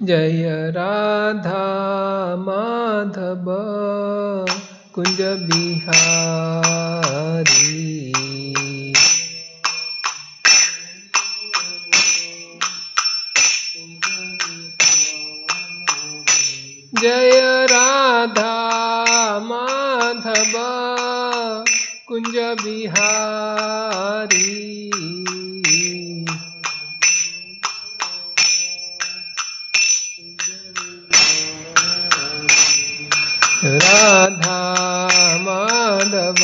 जय राधा माधव कुंज बिहारी। जय राधा माधव कुंज बिहारी। राधा माधव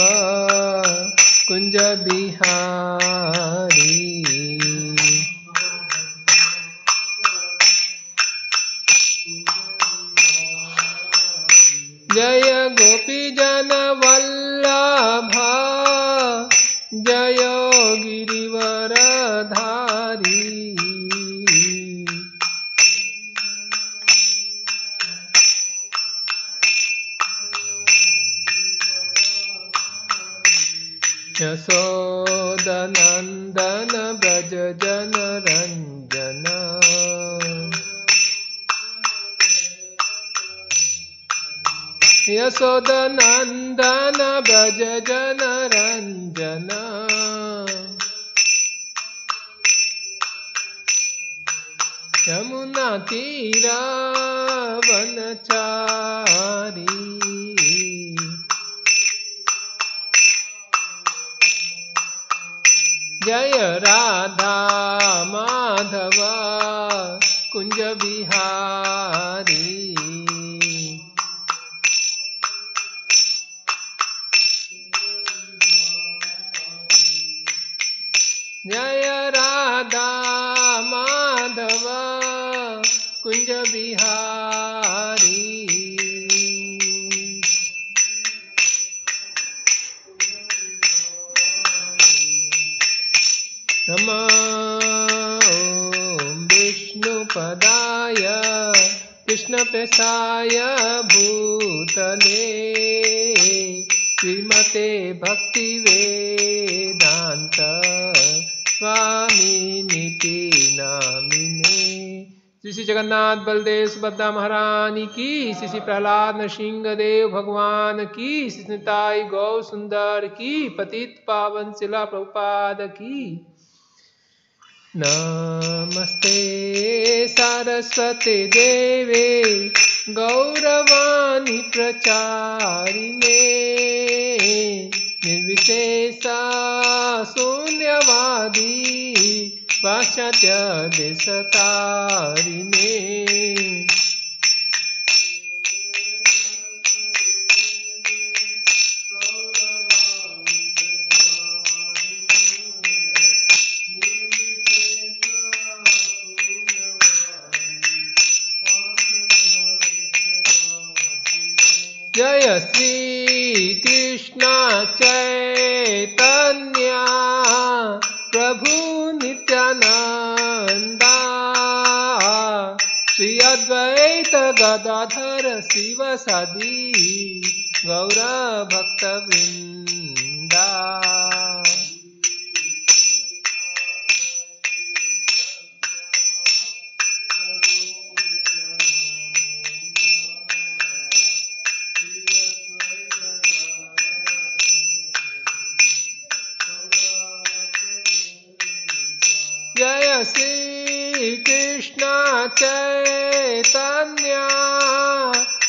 कुंज बिहारी। जय गोपी जन वल्लभ जय गिरिवर धारी। यशोदनंदन ब्रज जन रंजन। यशोदनंदन ब्रज जन रंजन। यमुना तीरा वनचारी। जय राधा माधव कुंज बिहारी। जय राधा माधव कुंज बिहारी। नमो विष्णुपदाय कृष्णप्रेष्ठाय भूतले श्रीमते भक्तिवेदांत स्वामिनिति नामिने। श्री श्री जगन्नाथ बलदेव सुभद्रा महारानी की, श्री श्री प्रहलाद नरसिंह देव भगवान की, श्री निताई गौ सुंदर की, पतित पावन शिला प्रभुपाद की। नमस्ते सारस्वती देवे गौरवाणी प्रचारिणे निर्विशेषा शून्यवादी पाश्चात्य देशतारिणे। जय श्री कृष्ण चैतन्य प्रभु नित्यानंदा श्री अद्वैत गदाधर शिवसदि गौर भक्तवृंदा। जय श्री कृष्ण चैतन्य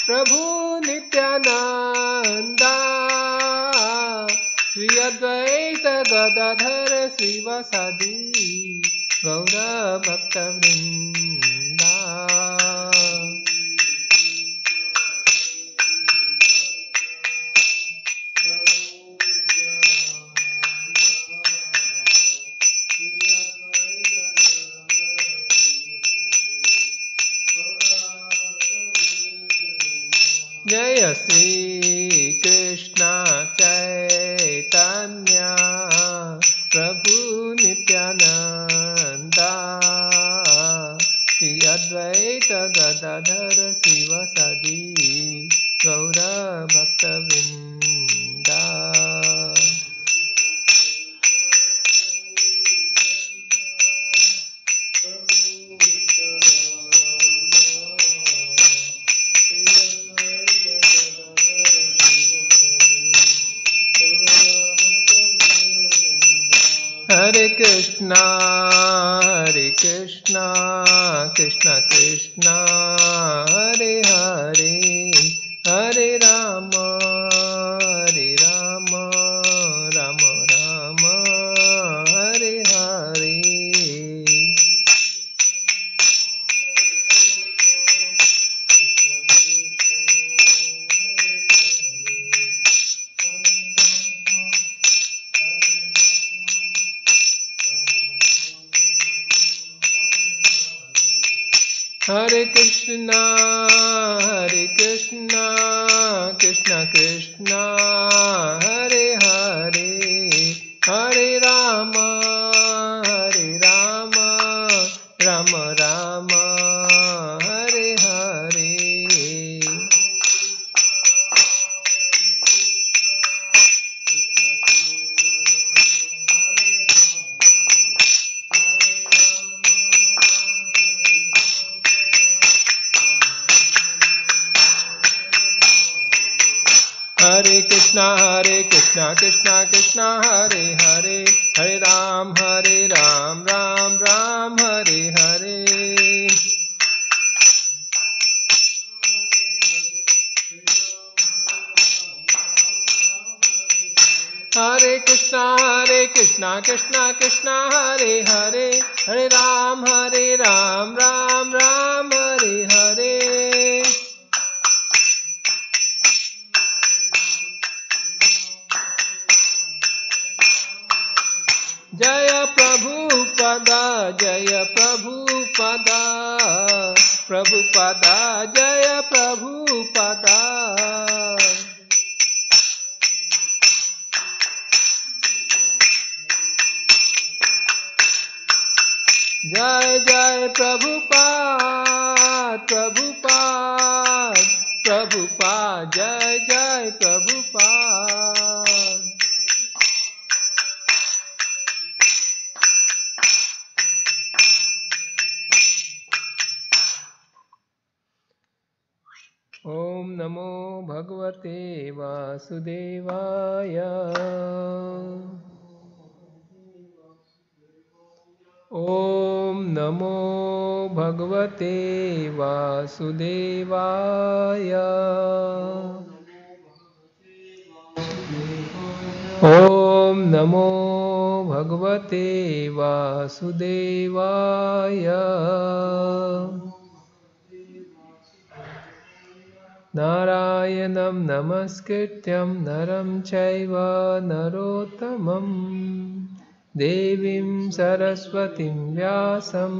प्रभु नित्यानंदा श्री अद्वैत गदाधर शिवसदि गौर भक्तवृंदा। जय श्री कृष्ण चैतन्य प्रभु नित्यानंदा श्री अद्वैत गदाधर शिवसदि गौर भक्तवृंदा। Krishna, Hare Krishna, Krishna Krishna, Hare Hare, Hare Rama, Hare Rama, Rama Rama, Hare Hare. Hare Krishna, Krishna Krishna, Hare Hare, Hare Rama, Rama Rama, Hare Hare. Hare Krishna, Krishna Krishna, Hare Hare, Hare Ram, Ram Ram, Hare Hare. Hare Krishna, Krishna Krishna, Hare Hare, Hare Ram, Ram Ram, Hare Hare. Jaya Prabhupada, Jaya Prabhupada, Prabhupada, Jaya Prabhupada. Jai Jai Prabhupada, Prabhupada, Prabhupada, Jai Jai Prabhupada. Om Namo Bhagavate Vasudevaya. Om Namo Bhagavate Vasudevaya. Om Namo Bhagavate Vasudevaya. Narayanam Namaskrityam Naram Chaiva Narottamam Devim Saraswatim Vyasam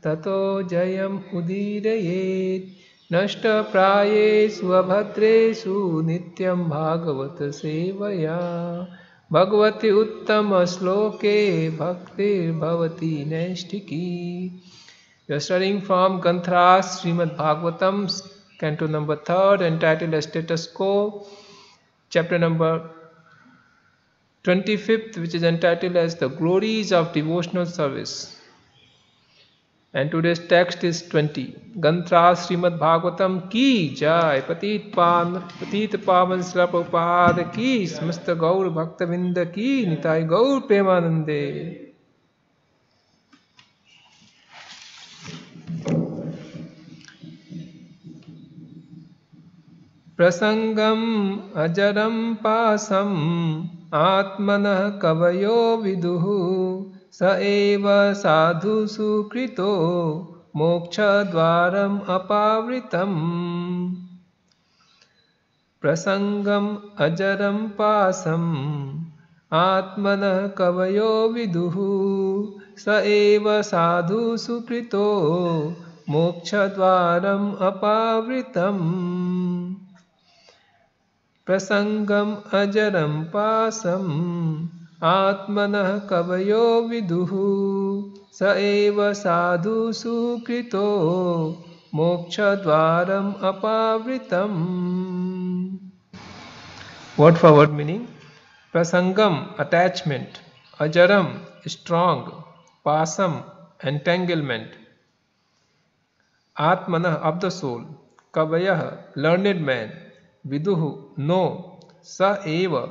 Tato Jayam Udirayet Nashta Prayesu Abhadresu Nityam Bhagavata Sevaya Bhagavati Uttama Sloke Bhaktir Bhavati Naistiki. We are studying from Granthras Srimad Bhagavatam, Canto number 3rd, entitled as Status Quo, chapter number 25th, which is entitled as The Glories of Devotional Service. And today's text is 20. Granthras Srimad Bhagavatam ki jai, Patit Pavan Srila Prabhupada ki, Samasta Gaur Bhaktavinda ki, Nitai Gaur Premanande. Prasangam ajaram pasam atmanah kavayo viduhu sa eva sadhu sukrito moksha dvaram apavritam. Prasangam ajaram pasam atmanah kavayo viduhu sa eva sadhu sukrito moksha dvaram apavritam. Prasangam ajaram pasam atmanah kavayo viduhu sa eva sadhu sukrito moksha dvaram apavritam. Word for word meaning. Prasangam, attachment. Ajaram, strong. Pasam, entanglement. Atmanah, of the soul. Kavayah, learned man. Viduhu, no, sa eva,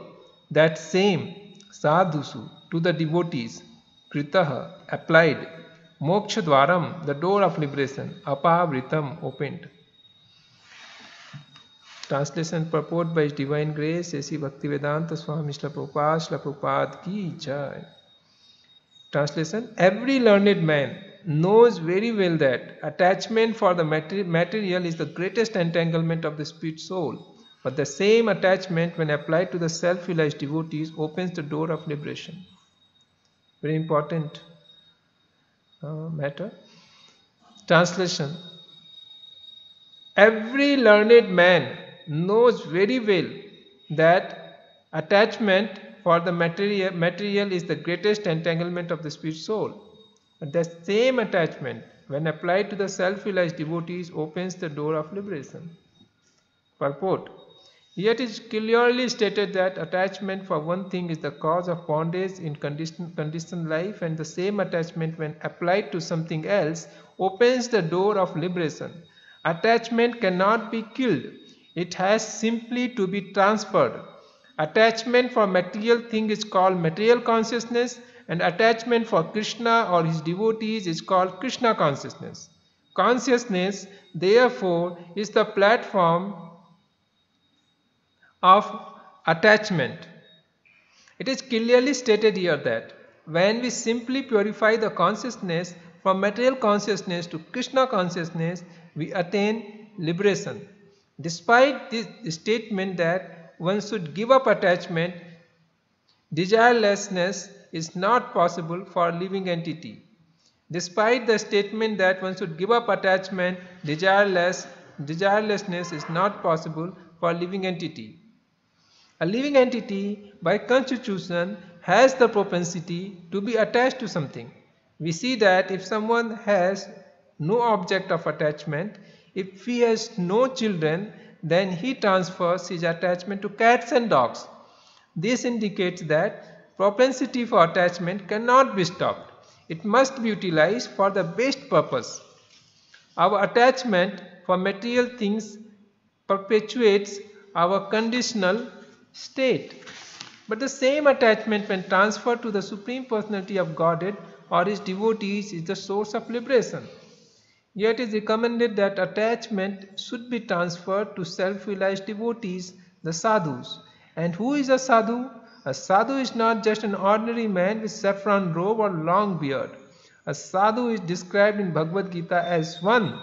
that same, sadhusu, to the devotees, Kritah, applied. Moksha Dwaram, the door of liberation. Apavritam, opened. Translation purport by His Divine Grace, A.C. Bhaktivedanta Swami Srila Prabhupada Ki Jai. Translation: every learned man knows very well that attachment for the material is the greatest entanglement of the spirit soul. But the same attachment, when applied to the self-realized devotees, opens the door of liberation. Very important matter. Translation: every learned man knows very well that attachment for the material is the greatest entanglement of the spirit soul. But the same attachment, when applied to the self-realized devotees, opens the door of liberation. Purport: yet it is clearly stated that attachment for one thing is the cause of bondage in conditioned life, and the same attachment, when applied to something else, opens the door of liberation. Attachment cannot be killed, it has simply to be transferred. Attachment for material thing is called material consciousness, and attachment for Krishna or his devotees is called Krishna consciousness. Consciousness, therefore, is the platform of attachment. It is clearly stated here that when we simply purify the consciousness from material consciousness to Krishna consciousness, we attain liberation. Despite this statement that one should give up attachment, desirelessness is not possible for a living entity. Despite the statement that one should give up attachment, desirelessness is not possible for a living entity. A living entity, by constitution, has the propensity to be attached to something. We see that if someone has no object of attachment, if he has no children, then he transfers his attachment to cats and dogs. This indicates that propensity for attachment cannot be stopped. It must be utilized for the best purpose. Our attachment for material things perpetuates our conditional state. But the same attachment, when transferred to the Supreme Personality of Godhead or his devotees, is the source of liberation. Yet it is recommended that attachment should be transferred to self-realized devotees, the sadhus. And who is a sadhu? A sadhu is not just an ordinary man with saffron robe or long beard. A sadhu is described in Bhagavad Gita as one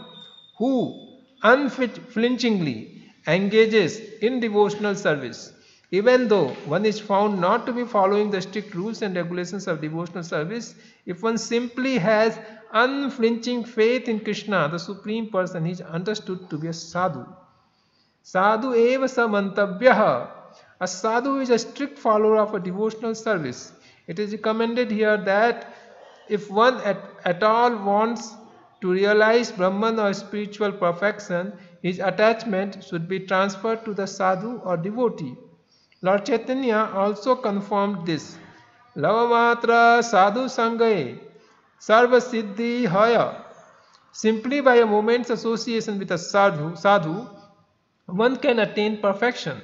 who unflinchingly engages in devotional service. Even though one is found not to be following the strict rules and regulations of devotional service, if one simply has unflinching faith in Krishna, the Supreme Person, he is understood to be a sadhu. Sadhu eva samantavyaha. A sadhu is a strict follower of a devotional service. It is recommended here that if one at all wants to realize Brahman or spiritual perfection, his attachment should be transferred to the sadhu or devotee. Lord Chaitanya also confirmed this. Lavamatra sadhu sangaye sarva siddhi haya. Simply by a moment's association with a sadhu, one can attain perfection.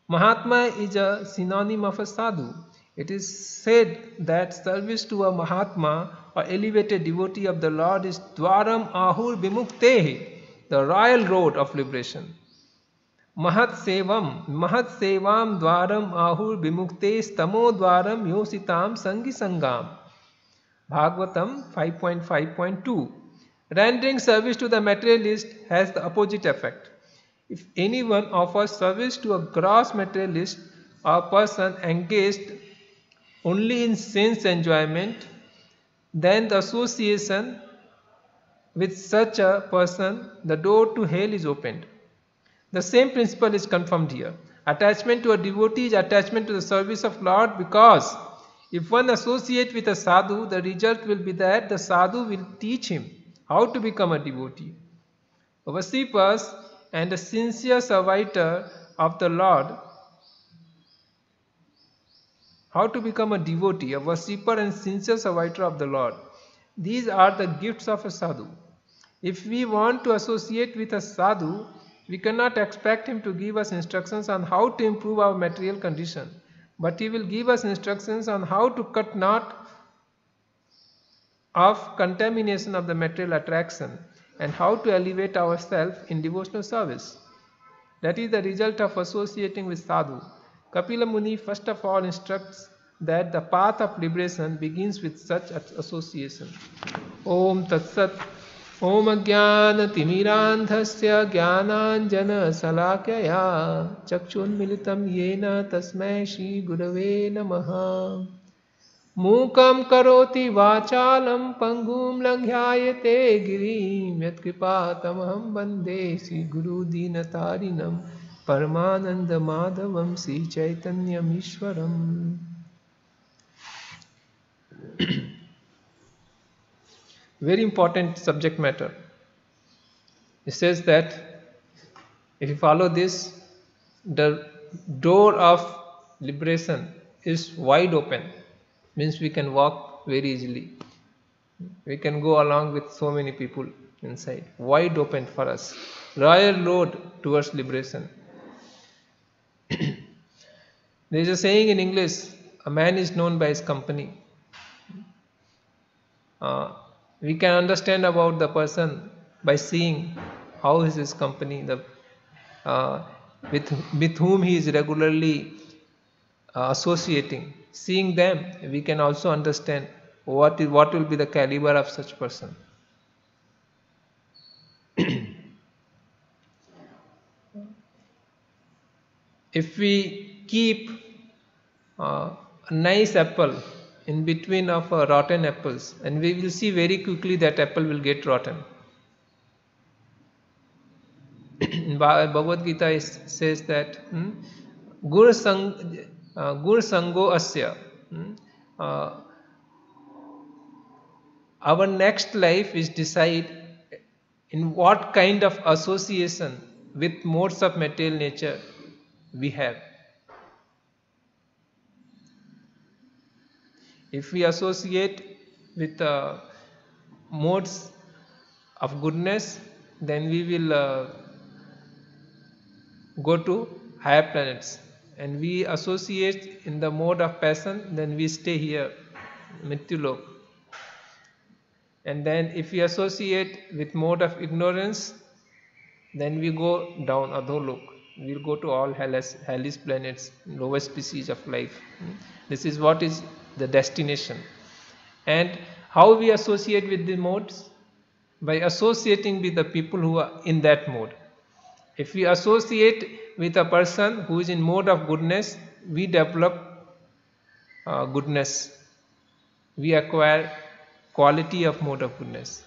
Mahatma is a synonym of a sadhu. It is said that service to a Mahatma or elevated devotee of the Lord is Dwaram Ahur Vimuktehi, the royal road of liberation. Mahat Sevam Dwaram Ahur Vimukte Stamo Dwaram Yositam Sangi Sangam. Bhagavatam 5.5.2. Rendering service to the materialist has the opposite effect. If anyone offers service to a gross materialist or a person engaged only in sense enjoyment, then the association with such a person, the door to hell is opened. The same principle is confirmed here. Attachment to a devotee is attachment to the service of Lord, because if one associates with a sadhu, the result will be that the sadhu will teach him how to become a devotee. A Vasipas and a sincere servitor of the Lord, how to become a devotee, a worshipper and sincere servitor of the Lord. These are the gifts of a sadhu. If we want to associate with a sadhu, we cannot expect him to give us instructions on how to improve our material condition, but he will give us instructions on how to cut knot of contamination of the material attraction and how to elevate ourselves in devotional service. That is the result of associating with sadhu. Kapila Muni first of all instructs that the path of liberation begins with such association. Om Tat Sat. Om Ajnana Timirandhasya Jnananjana Salakaya Chakshunmilitam Yena Tasmai Shri Gurave Namaha. Mukam karoti vachalam pangum langhayate girim yatkripatamaham bande Sri Guru Dinatarinam Paramananda Madhavam Sri Chaitanyam Ishwaram. Very important subject matter. It says that if you follow this, the door of liberation is wide open. Means we can walk very easily. We can go along with so many people inside. Wide open for us. Royal road towards liberation. There is a saying in English, a man is known by his company. We can understand about the person by seeing how is his company, with whom he is regularly associating. Seeing them, we can also understand what will be the caliber of such person. If we keep a nice apple in between of rotten apples, and we will see very quickly that apple will get rotten. Bhagavad Gita says that Gur Sango Asya. Our next life is decide in what kind of association with modes of material nature we have. If we associate with modes of goodness, then we will go to higher planets. And we associate in the mode of passion, then we stay here, Mrityulok. And then if we associate with mode of ignorance, then we go down Adholok. We will go to all hellish planets, lowest species of life. This is what is the destination. And how we associate with the modes? By associating with the people who are in that mode. If we associate with a person who is in mode of goodness, we develop goodness. We acquire quality of mode of goodness.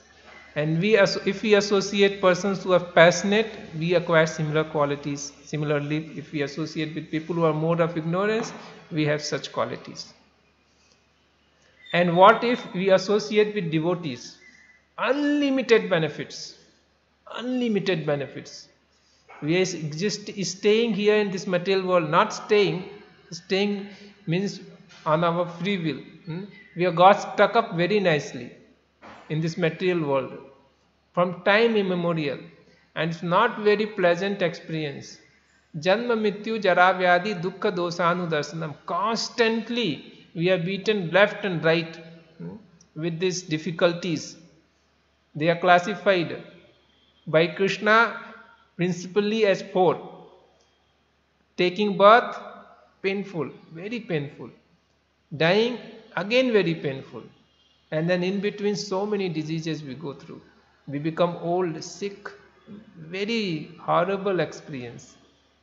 And if we associate persons who are passionate, we acquire similar qualities. Similarly, if we associate with people who are mode of ignorance, we have such qualities. And what if we associate with devotees? Unlimited benefits. Unlimited benefits. We are staying here in this material world, not staying. Staying means on our free will. We have got stuck up very nicely in this material world from time immemorial, and it's not very pleasant experience. Janma Mrityu Jara Vyadi Dukkha Dosanu Darsanam. Constantly we are beaten left and right with these difficulties. They are classified by Krishna principally as 4. Taking birth, painful, very painful. Dying, again very painful. And then in between, so many diseases we go through. We become old, sick, very horrible experience.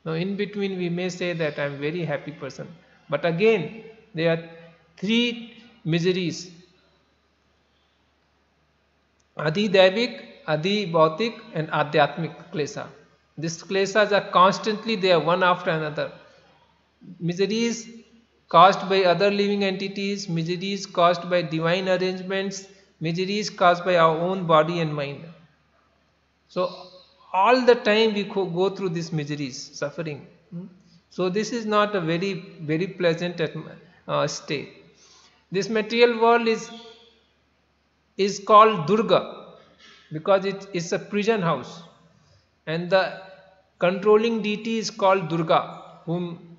Now in between we may say that I am a very happy person. But again, there are 3 miseries. Adi Daivik, Adi Bhautik and Adhyatmik Klesa. These klesas are constantly there, one after another. Miseries caused by other living entities, miseries caused by divine arrangements, miseries caused by our own body and mind. So all the time we go through these miseries, suffering. So this is not a very, very pleasant state. This material world is called Durga because it is a prison house, and the controlling deity is called Durga, whom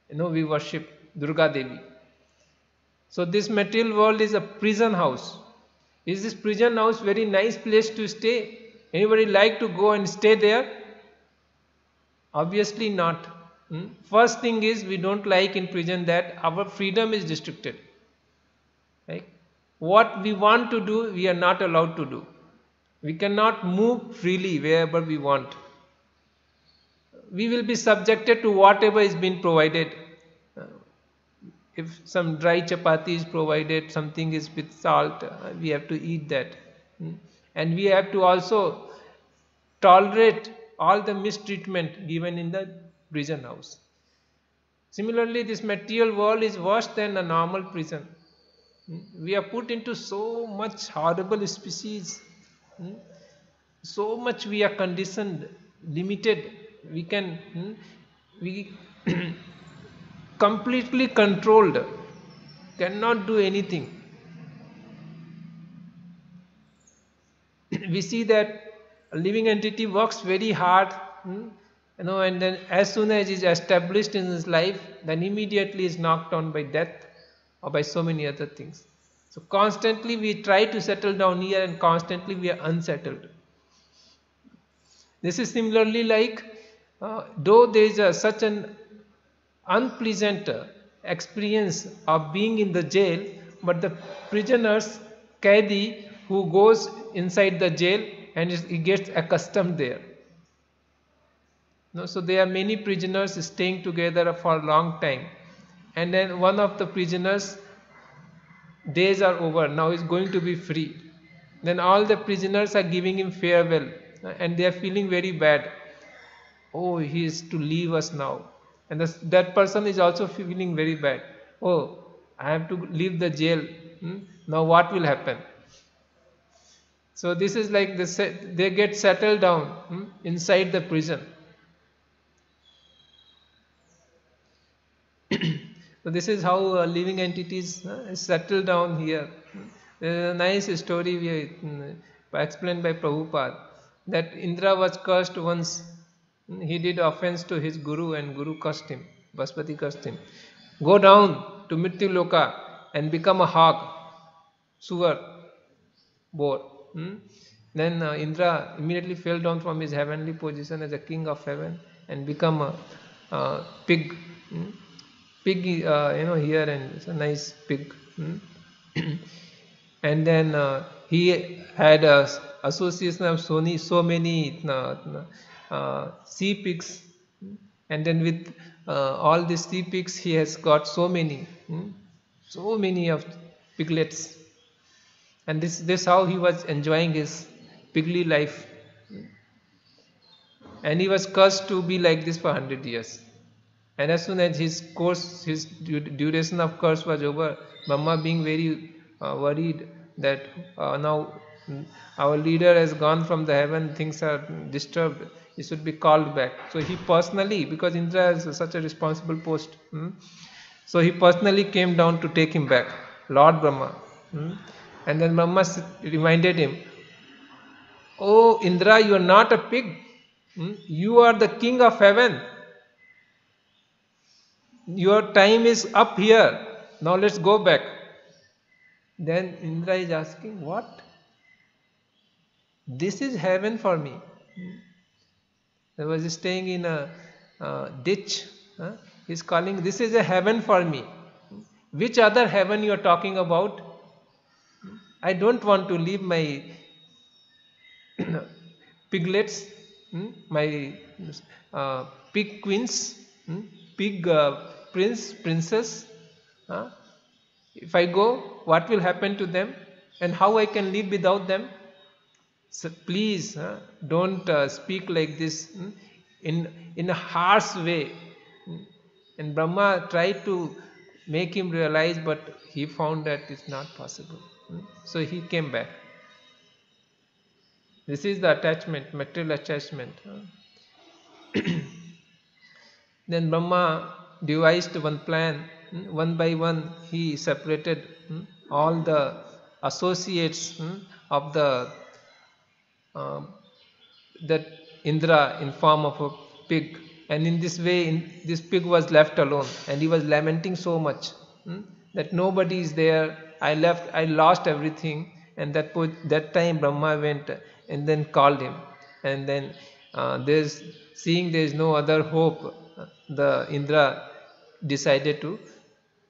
we worship, Durga Devi. So this material world is a prison house, Is this prison house very nice place to stay? Anybody like to go and stay there? Obviously not. First thing is, we don't like in prison that our freedom is restricted. Right? What we want to do, we are not allowed to do. We cannot move freely wherever we want. We will be subjected to whatever is being provided. If some dry chapati is provided, something is with salt, we have to eat that. And we have to also tolerate all the mistreatment given in the prison house. Similarly, this material world is worse than a normal prison. We are put into so much horrible species. So much we are conditioned, limited. We completely controlled, cannot do anything. We see that a living entity works very hard, and then as soon as he is established in his life, then immediately is knocked down by death or by so many other things. So constantly we try to settle down here, and constantly we are unsettled. This is similarly like, though there is such an unpleasant experience of being in the jail, but the prisoners, Kaidi, who goes inside the jail and he gets accustomed there. So there are many prisoners staying together for a long time, and then one of the prisoners, days are over, now is going to be free. Then all the prisoners are giving him farewell, and they are feeling very bad. Oh, he is to leave us now. And that person is also feeling very bad. Oh, I have to leave the jail. Now what will happen? So this is like they get settled down inside the prison. So this is how living entities settle down here. There is a nice story explained by Prabhupada, that Indra was cursed once. He did offense to his guru, and guru cursed him. Vaspati cursed him. Go down to Mrityu Loka and become a hog, sewer, boar. Then Indra immediately fell down from his heavenly position as a king of heaven and become a pig. Pig, here, and it's a nice pig. And then he had a association of so many sea pigs, and then with all these sea pigs he has got so many of piglets, and this how he was enjoying his pigly life, and he was cursed to be like this for 100 years. And as soon as his duration of curse was over, Brahma, being very worried that now our leader has gone from the heaven, things are disturbed, he should be called back. So he personally, because Indra has such a responsible post, so he personally came down to take him back, Lord Brahma. And then Brahma reminded him, "Oh Indra, you are not a pig. You are the king of heaven. Your time is up here. Now let's go back." Then Indra is asking, "What? This is heaven for me." I was staying in a ditch. He's calling, "This is a heaven for me." Which other heaven you are talking about? I don't want to leave my piglets, my pig queens, pig princess. If I go, what will happen to them, and how I can live without them? So please don't speak like this in a harsh way. And Brahma tried to make him realize, but he found that it's not possible. So he came back. This is the attachment, material attachment. Then Brahma devised one plan. One by one he separated all the associates of that Indra in form of a pig, and in this way this pig was left alone, and he was lamenting so much that nobody is there. I lost everything, and that time Brahma went and then called him, and then seeing there is no other hope, the Indra decided to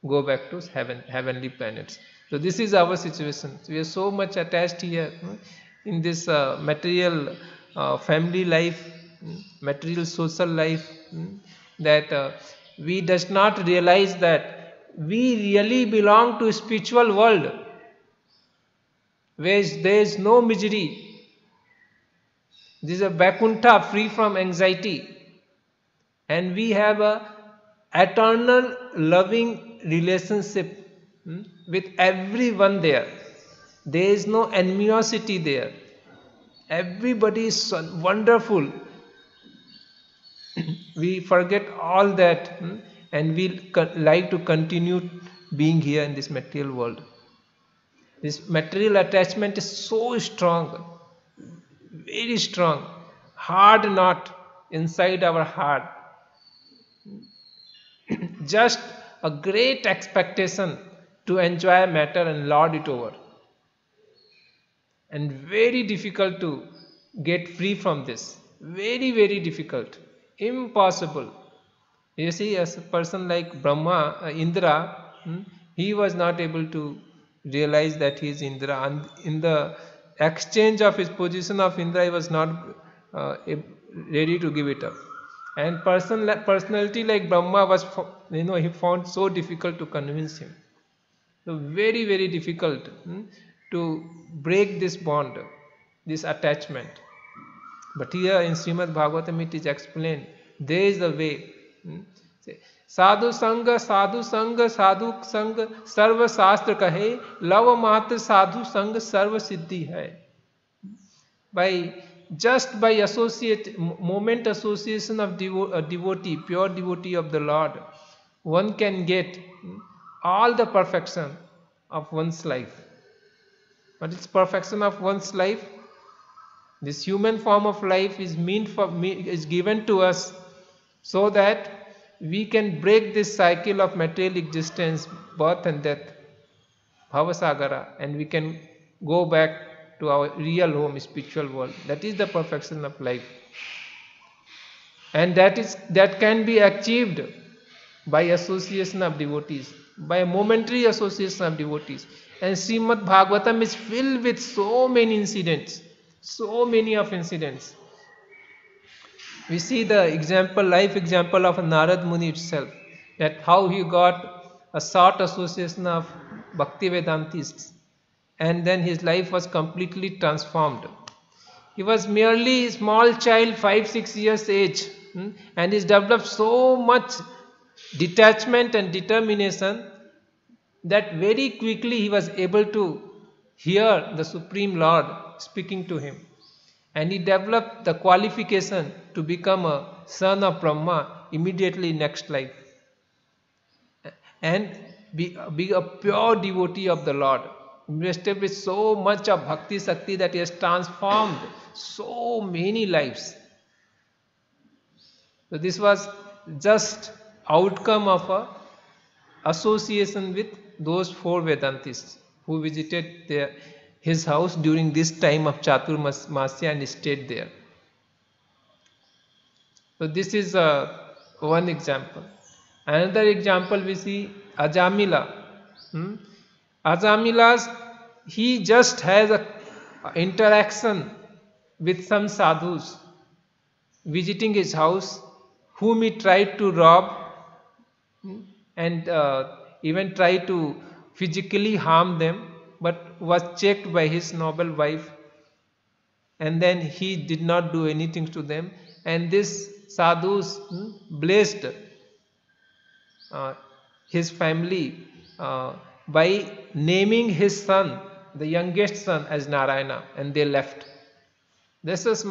go back to heavenly planets. So this is our situation. We are so much attached here in this material family life, material social life, that we does not realize that we really belong to spiritual world where there is no misery. This is a Vaikuntha free from anxiety, and we have a eternal loving relationship with everyone there. There is no animosity there. Everybody is so wonderful. We forget all that, and we like to continue being here in this material world. This material attachment is so strong, very strong, hard knot inside our heart. Just a great expectation to enjoy matter and lord it over, and very difficult to get free from this. Very, very difficult, impossible. You see, as a person like Brahma, Indra, he was not able to realize that he is Indra, and in the exchange of his position of Indra, he was not ready to give it up. And personality like Brahma was, he found so difficult to convince him. So very, very difficult to break this bond, this attachment. But here in Srimad Bhagavatam it is explained, there is a way. साधु संग साधु संग साधु संग सर्व शास्त्र कहे, love मात्र साधु संग सर्व सिद्धि है. By moment association of devotee, pure devotee of the Lord, one can get all the perfection of one's life. What is perfection of one's life? This human form of life is given to us so that we can break this cycle of material existence, birth and death, Bhavasagara, and we can go back to our real home, spiritual world. That is the perfection of life. And that can be achieved by association of devotees, by momentary association of devotees. And Srimad Bhagavatam is filled with so many incidents, so many of incidents. We see the life example of Narad Muni itself, that how he got a short association of Bhakti Vedantists, and then his life was completely transformed. He was merely a small child, 5-6 years age, and he developed so much detachment and determination that very quickly he was able to hear the Supreme Lord speaking to him. And he developed the qualification to become a son of Brahma immediately next life, and be a pure devotee of the Lord, invested with so much of Bhakti Shakti that he has transformed so many lives. So this was just outcome of a association with those 4 Vedantists who visited his house during this time of Chaturmasya and stayed there. So this is one example. Another example we see Ajamila. Ajamila's, he just has a interaction with some sadhus visiting his house, whom he tried to rob and even tried to physically harm them, but was checked by his noble wife, and then he did not do anything to them. And this sadhus blessed his family by naming his son, the youngest son, as Narayana, and they left. This is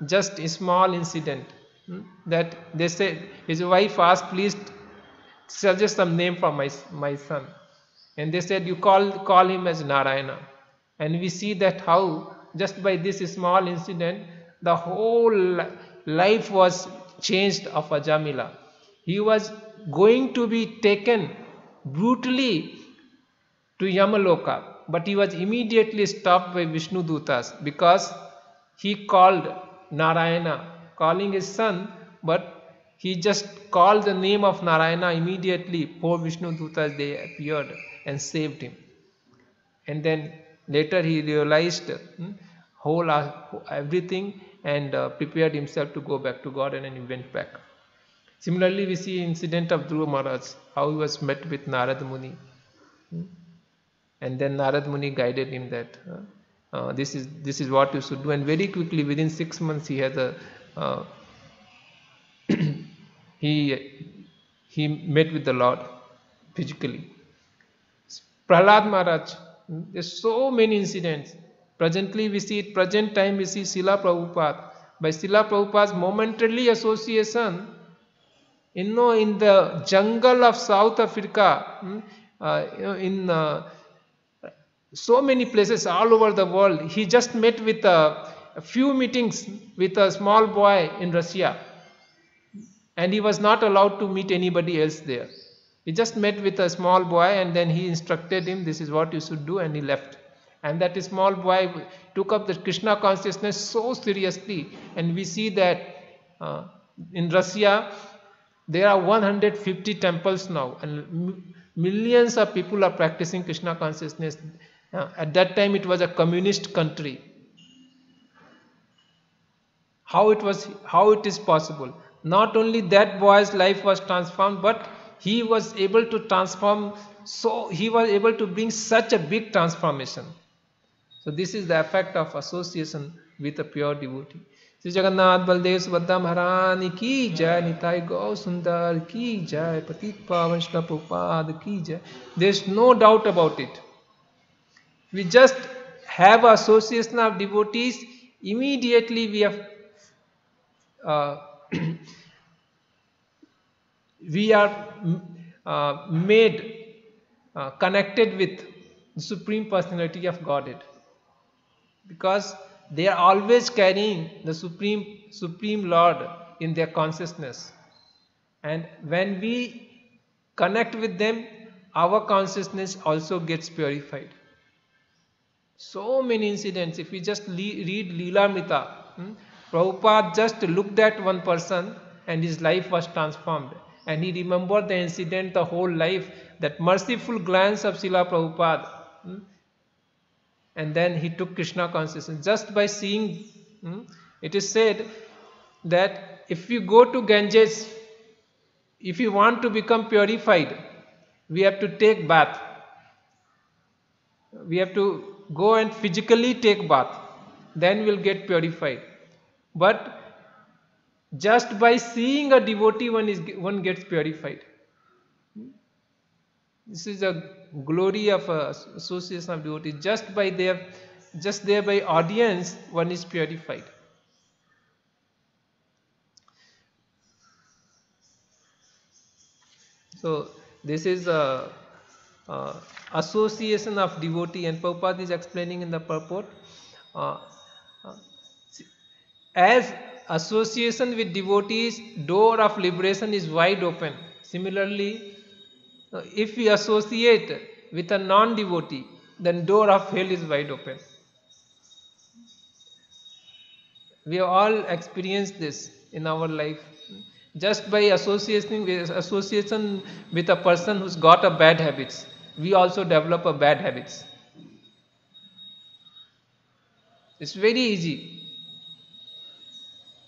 just a small incident that they said. His wife asked, "Please suggest some name for my son," and they said, "You call him as Narayana." And we see that how just by this small incident, the whole life was changed of Ajamila. He was going to be taken brutally to Yamaloka, but he was immediately stopped by Vishnu Dutas because he called Narayana, calling his son, but he just called the name of Narayana immediately. Four Vishnu Dutas, they appeared and saved him. And then later he realized whole everything and prepared himself to go back to God, and then he went back. Similarly, we see incident of Dhruva Maharaj, how he was met with Narad Muni. And then Narad Muni guided him that this is what you should do. And very quickly, within 6 months, he had a he met with the Lord physically. Prahlad Maharaj, there's so many incidents. Presently, we see it. Present time, we see Srila Prabhupada. By Srila Prabhupada's momentarily association, in the jungle of South Africa, in so many places all over the world, he just met with a few meetings with a small boy in Russia, and he was not allowed to meet anybody else there. He just met with a small boy, and then he instructed him, this is what you should do, and he left. And that small boy took up the Krishna consciousness so seriously, and we see that in Russia there are 150 temples now, and millions of people are practicing Krishna consciousness. At that time it was a communist country. How it is possible? Not only that boy's life was transformed, but he was able to transform, so he was able to bring such a big transformation. So this is the effect of association with a pure devotee. Sri Jagannath Baldev Subhadra Maharani ki jai, Nitai Gau Sundar ki jai, Patit Pavan Shri Prabhupada ki jai. There is no doubt about it. We just have association of devotees, immediately we have we are made connected with the Supreme Personality of Godhead, because they are always carrying the Supreme Lord in their consciousness. And when we connect with them, our consciousness also gets purified. So many incidents. If we just read Leelamrita, Prabhupada just looked at one person and his life was transformed. And he remembered the incident the whole life, that merciful glance of Srila Prabhupada. And then he took Krishna consciousness. Just by seeing, it is said that if you go to Ganges, if you want to become purified, we have to take bath. We have to go and physically take bath. Then we'll get purified. But just by seeing a devotee, one gets purified. This is a glory of association of devotees. Just there by audience, one is purified. So this is a association of devotee, and Prabhupada is explaining in the purport. As association with devotees, door of liberation is wide open. Similarly, if we associate with a non-devotee, then door of hell is wide open. We have all experienced this in our life. Just by association with a person who's got a bad habits, we also develop a bad habits. It's very easy.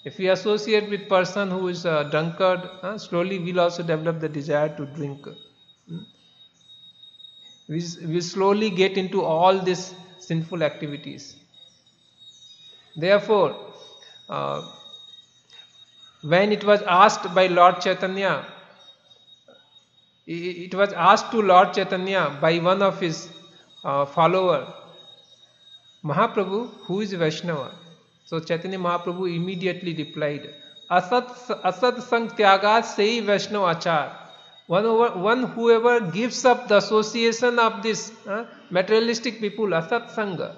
If we associate with person who is a drunkard, slowly we'll also develop the desire to drink. We slowly get into all these sinful activities. Therefore, when it was asked by Lord Chaitanya, it was asked to Lord Chaitanya by one of his follower, Mahaprabhu, who is Vaishnava? So Chaitanya Mahaprabhu immediately replied, Asat sang tyagat sei Vaishnava achar. Whoever gives up the association of this materialistic people, Asat Sangha,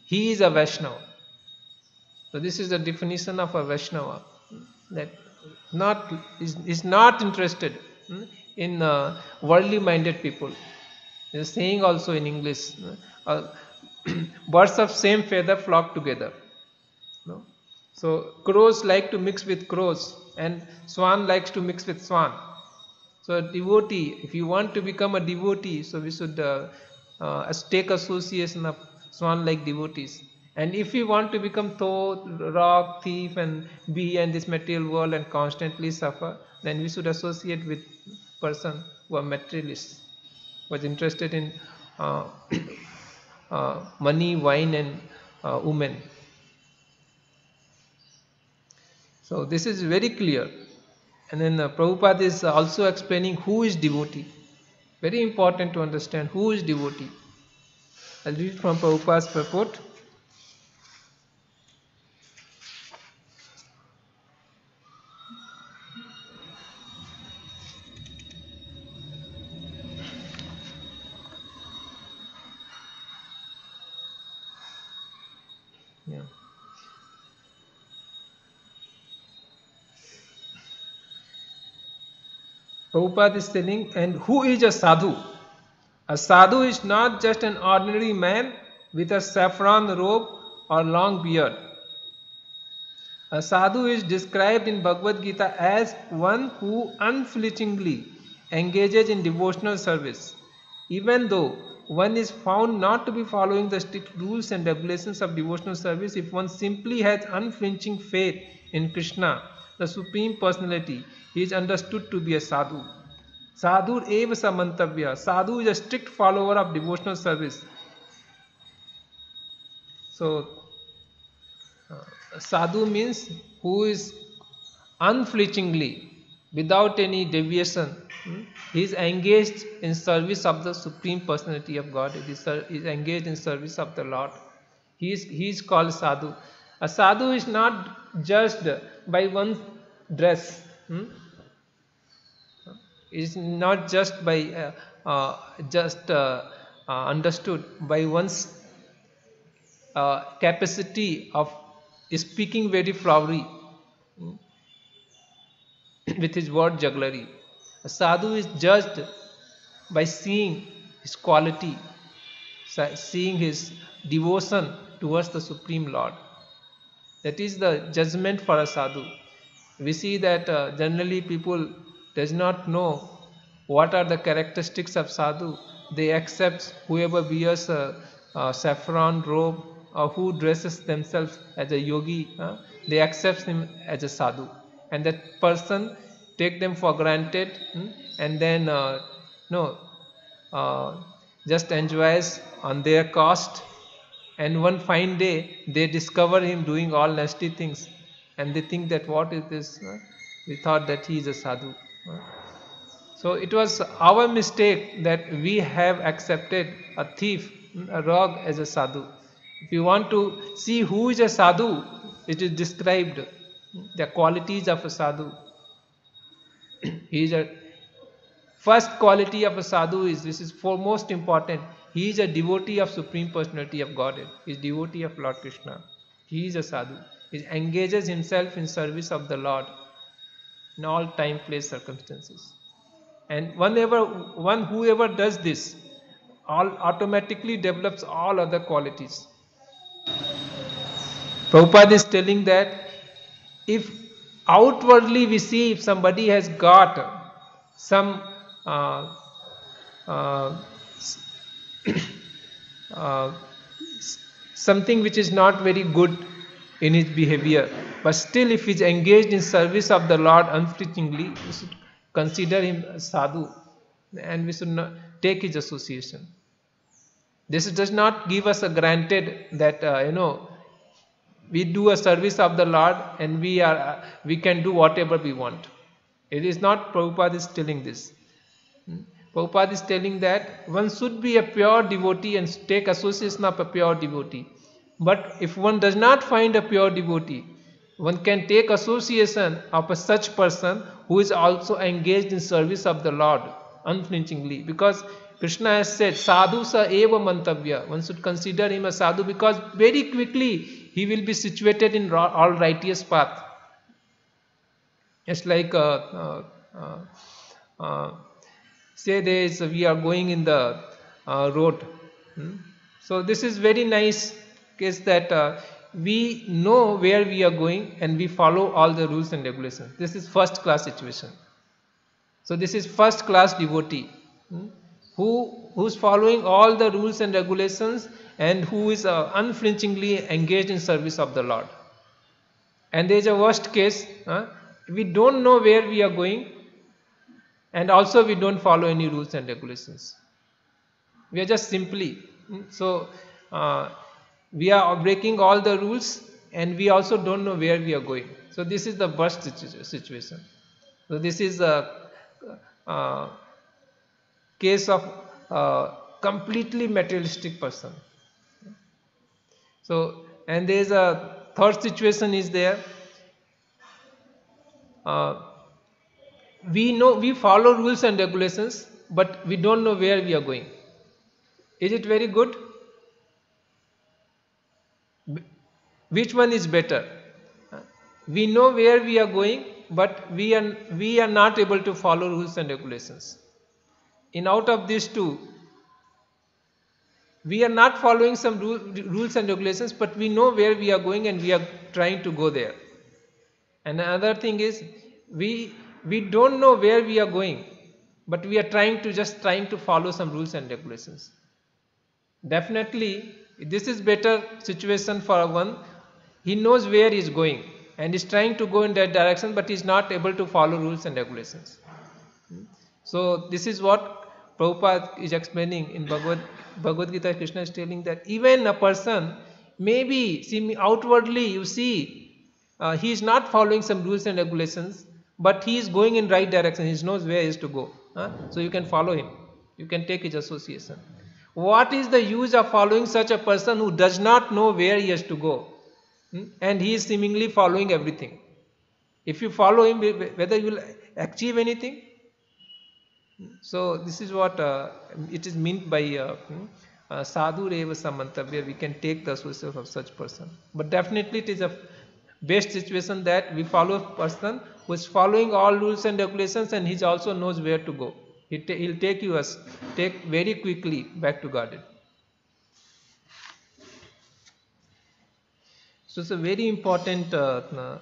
he is a Vaishnava. So this is the definition of a Vaishnava, that is not interested in worldly minded people. There's a saying also in English, uh, birds of same feather flock together. No? So crows like to mix with crows, and swan likes to mix with swan. So a devotee, if you want to become a devotee, so we should take association of swan-like devotees. And if we want to become thought, rock, thief, and be in this material world and constantly suffer, then we should associate with person who are materialists, was interested in uh, money, wine, and women. So this is very clear. And then Prabhupada is also explaining who is devotee. Very important to understand who is devotee. I'll read from Prabhupada's purport. Yeah. Prabhupada is telling, and who is a sadhu? A sadhu is not just an ordinary man with a saffron robe or long beard. A sadhu is described in Bhagavad Gita as one who unflinchingly engages in devotional service. Even though one is found not to be following the strict rules and regulations of devotional service, if one simply has unflinching faith in Krishna, the Supreme Personality, he is understood to be a sadhu. Sadhu eva samantavya. Sadhu is a strict follower of devotional service. So, sadhu means who is unflinchingly, without any deviation, he is engaged in service of the Supreme Personality of God. He is engaged in service of the Lord. He is called sadhu. A sadhu is not judged by one's dress. Is not just by understood by one's capacity of speaking very flowery with his word jugglery. A sadhu is judged by seeing his quality, seeing his devotion towards the Supreme Lord. That is the judgment for a sadhu. We see that generally people does not know what are the characteristics of sadhu. They accept whoever wears a saffron robe or who dresses themselves as a yogi, they accept him as a sadhu, and that person take them for granted, and then no just enjoys on their cost, and one fine day they discover him doing all nasty things, and they think that what is this, we thought that he is a sadhu. So it was our mistake that we have accepted a thief, a rogue, as a sadhu. If you want to see who is a sadhu, it is described the qualities of a sadhu. He is a first quality of a sadhu is, this is foremost important, he is a devotee of Supreme Personality of Godhead. He is devotee of Lord Krishna. He is a sadhu. He engages himself in service of the Lord in all time, place, circumstances. And whoever does this, all automatically develops all other qualities. Prabhupada is telling that if outwardly we see if somebody has got some something which is not very good in his behavior, but still if he is engaged in service of the Lord unflinchingly, we should consider him a sadhu, and we should not take his association. This does not give us a granted that we do a service of the Lord and we can do whatever we want. It is not Prabhupada is telling this. Prabhupada is telling that one should be a pure devotee and take association of a pure devotee. But if one does not find a pure devotee, one can take association of a such person who is also engaged in service of the Lord unflinchingly. Because Krishna has said, sadhu sa eva mantavya. One should consider him a sadhu because very quickly he will be situated in all righteous path. It's like say we are going in the wrote. Hmm. So this is very nice case that we know where we are going and we follow all the rules and regulations. This is first class situation. So this is first class devotee, hmm, who's following all the rules and regulations and who is unflinchingly engaged in service of the Lord. And there is a worst case, we don't know where we are going and also we don't follow any rules and regulations. We are just simply, so we are breaking all the rules and we also don't know where we are going. So this is the worst situation. So this is a uh, case of completely materialistic person. So, and there is a third situation is there. Uh, we know we follow rules and regulations, but we don't know where we are going. Is it very good? Which one is better? We know where we are going, but we are not able to follow rules and regulations. In out of these two, we are not following some rules and regulations, but we know where we are going and we are trying to go there. And another thing is we don't know where we are going, but we are trying to follow some rules and regulations. Definitely, this is better situation for one. He knows where he is going and is trying to go in that direction, but is not able to follow rules and regulations. So this is what Prabhupada is explaining in Bhagavad Gita. Krishna is telling that even a person, maybe outwardly you see he is not following some rules and regulations, but he is going in right direction. He knows where he is to go. So you can follow him. You can take his association. What is the use of following such a person who does not know where he has to go? And he is seemingly following everything. If you follow him, whether you will achieve anything? So this is what it is meant by sadhu reva samantavya. We can take the association of such person. But definitely it is a best situation that we follow a person who is following all rules and regulations and he also knows where to go. He'll take very quickly back to garden. So it's a very important to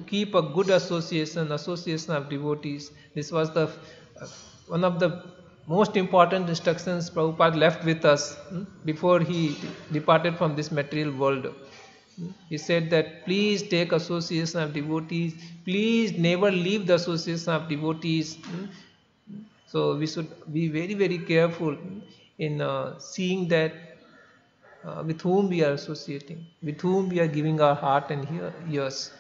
keep a good association of devotees. This was the one of the most important instructions Prabhupada left with us before he departed from this material world. He said that please take association of devotees, please never leave the association of devotees. So we should be very, very careful in seeing that with whom we are associating, with whom we are giving our heart and ears.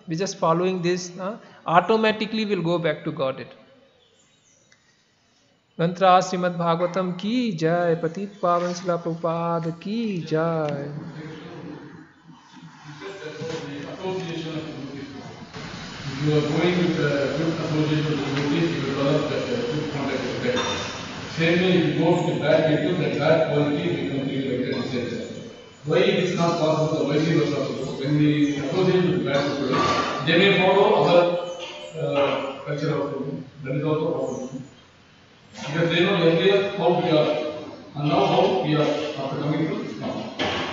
We just following this, automatically will go back to Godhead. मंत्रा श्रीमद् भागवतम की जय, पतित पावन शिला प्रभुपाद की जय. You are going with good association with devotees, you will develop that good contact with them. Same way, if you go with bad people, that bad quality becomes you like that same. Why it is not possible, the vice versa also. When we associate with bad people, they may follow our culture also. That is also a problem. Because they know earlier how we are, and now how we are after coming to now.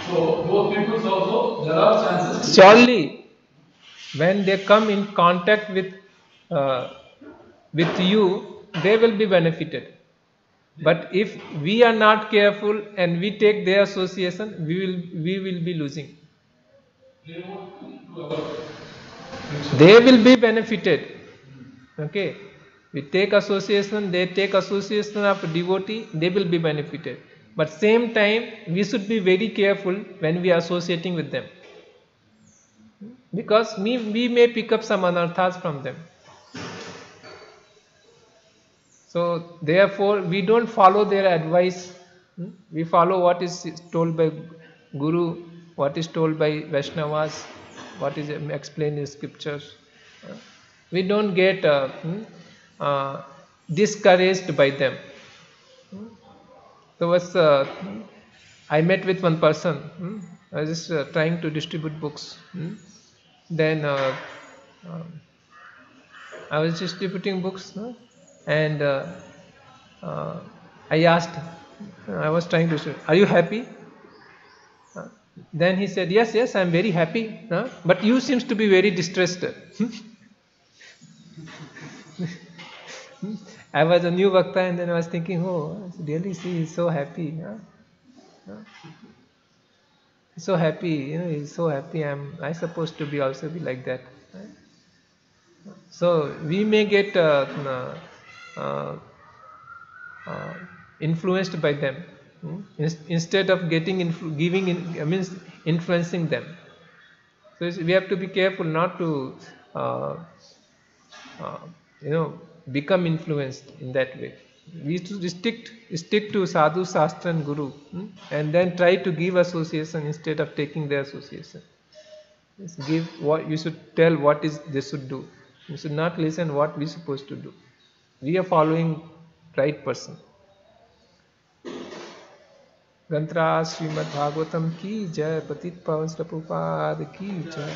So those people also, there are chances. Surely, when they come in contact with you, they will be benefited. But if we are not careful and we take their association, we will be losing. They will be benefited. Okay, we take association, they take association of devotee, they will be benefited. But same time, we should be very careful when we are associating with them, because we may pick up some anarthas from them. So therefore, we don't follow their advice. We follow what is told by Guru, what is told by Vaishnavas, what is explained in scriptures. We don't get discouraged by them. So I met with one person. I was just trying to distribute books. Then I was distributing books, and I asked, I was trying to say, are you happy? Then he said, yes, yes, I'm very happy. But you seems to be very distressed. I was a new Bhakta and then I was thinking, oh, really, see, he's so happy. He's so happy, he's so happy. I supposed to be also be like that. So we may get uh, uh, influenced by them, instead of getting means influencing them. So we have to be careful not to uh, uh, become influenced in that way. We should stick to sadhu, shastra and guru, and then try to give association instead of taking their association. Just give what you should tell, what is they should do. You should not listen what we supposed to do. We are following right person. गंत्रा Shrimad Bhagavatam की जय, पतित पावन प्रभुपाद की जय.